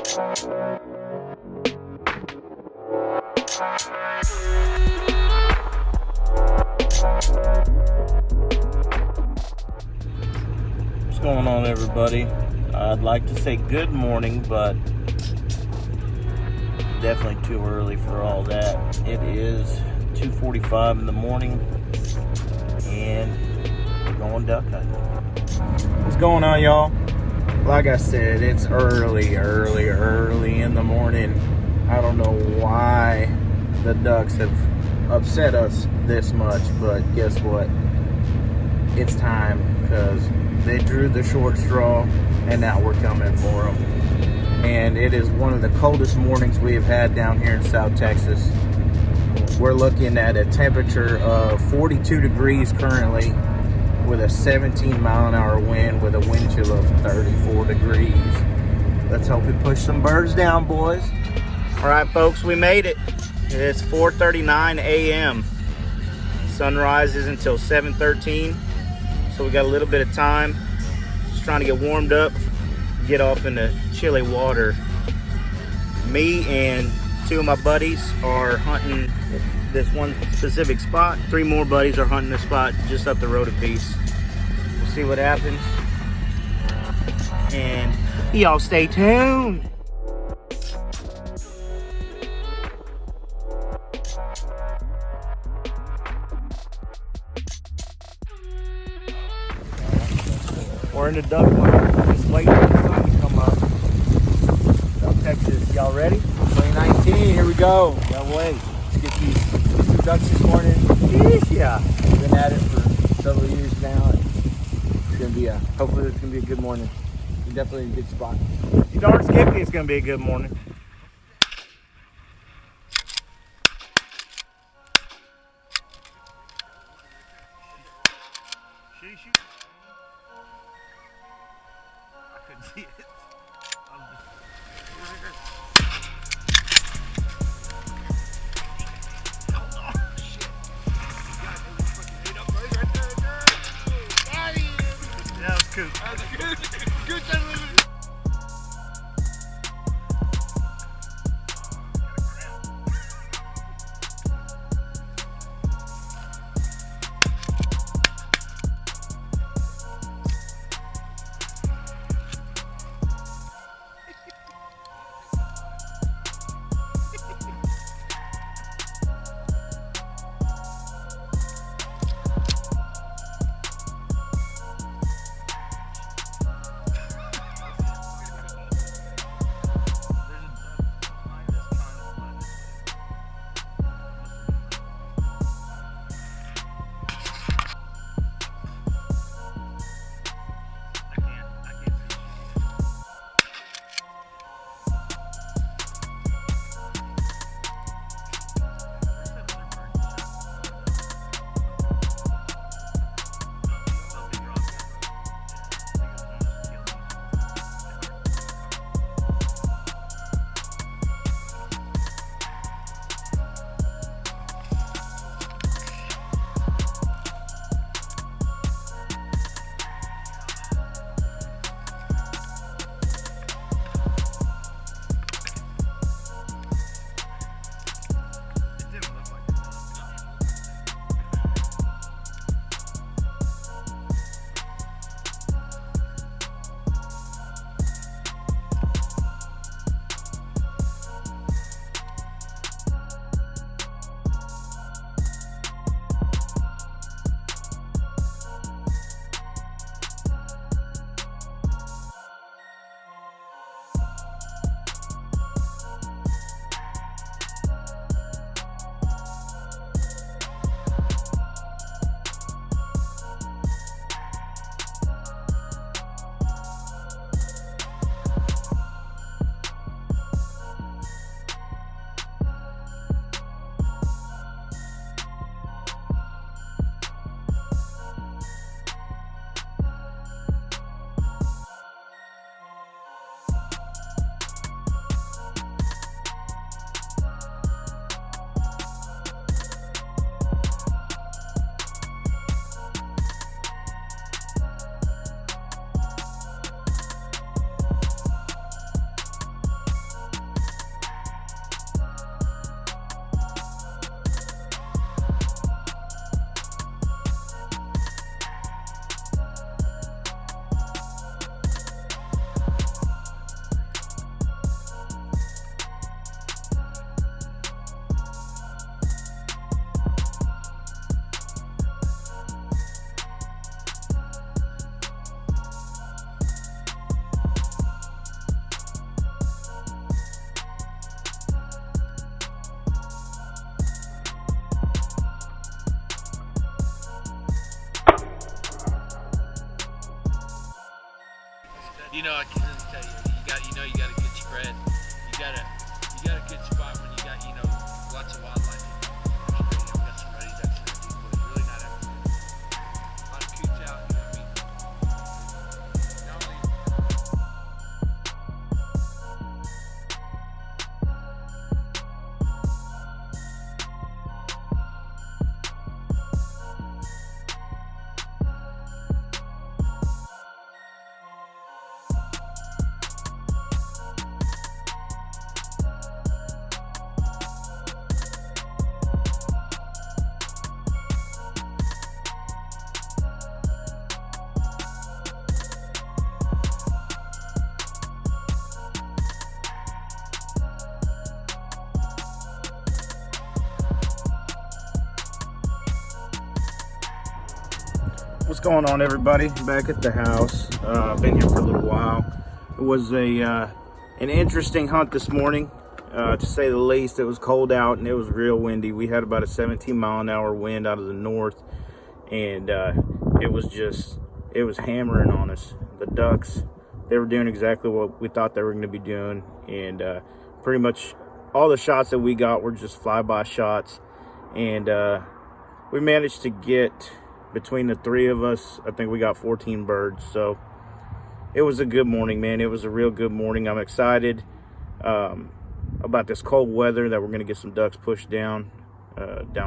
What's going on, everybody? I'd like to say good morning, but definitely too early for all that. It is 2:45 in the morning, and we're going duck hunting. What's going on, y'all? Like I said, it's early in the morning. I don't know why the ducks have upset us this much, but guess what? It's time, because they drew the short straw, and now we're coming for them. And it is one of the coldest mornings we have had down here in South Texas. We're looking at a temperature of 42 degrees currently, with a 17-mile-an-hour wind with a wind chill of 34 degrees. Let's hope we push some birds down, boys. All right, folks, we made it. It's 4:39 a.m. Sunrise is until 7:13, so we got a little bit of time. Just trying to get warmed up, get off in the chilly water. Me and two of my buddies are hunting this one specific spot. 3 more buddies are hunting this spot just up the road a piece. We'll see what happens, and y'all stay tuned. We're in the duck winter, just waiting for the sun to come up. South Texas, y'all ready? 2019, here we go. Can't wait. Let's get these 2 ducks this morning. Yeah. We've been at it for several years now. It's gonna be hopefully it's gonna be a good morning. We're definitely in a good spot. You darn skippy, it's gonna be a good morning. I couldn't see it. That was cool. You know, I can really tell you, you got a good spread. You got a good spot when you got, lots of wildlife. We got some ruddy ducks in there, people. It's really not everywhere. A lot of coots out, you know what I mean? Not only What's going on, everybody? Back at the house. Been here for a little while. It was an interesting hunt this morning, to say the least. It was cold out and it was real windy. We had about a 17-mile-an-hour wind out of the north, and it was hammering on us. The ducks, they were doing exactly what we thought they were going to be doing, and pretty much all the shots that we got were just flyby shots, and we managed to get, between the three of us, I think we got 14 birds. So it was a good morning, man. It was a real good morning. I'm excited about this cold weather, that we're going to get some ducks pushed down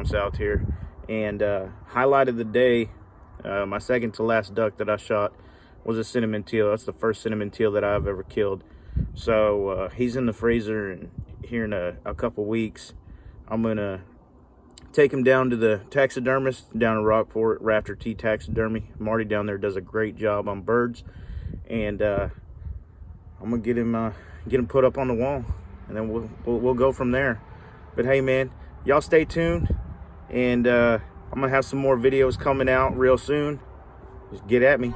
south here. And highlight of the day, my second to last duck that I shot was a cinnamon teal. That's the first cinnamon teal that I've ever killed. So he's in the freezer, and here in a couple weeks, I'm going to take him down to the taxidermist down in Rockport, Raptor T Taxidermy. Marty down there does a great job on birds, and I'm gonna get him put up on the wall, and then we'll go from there. But hey, man, y'all stay tuned, and I'm gonna have some more videos coming out real soon. Just get at me.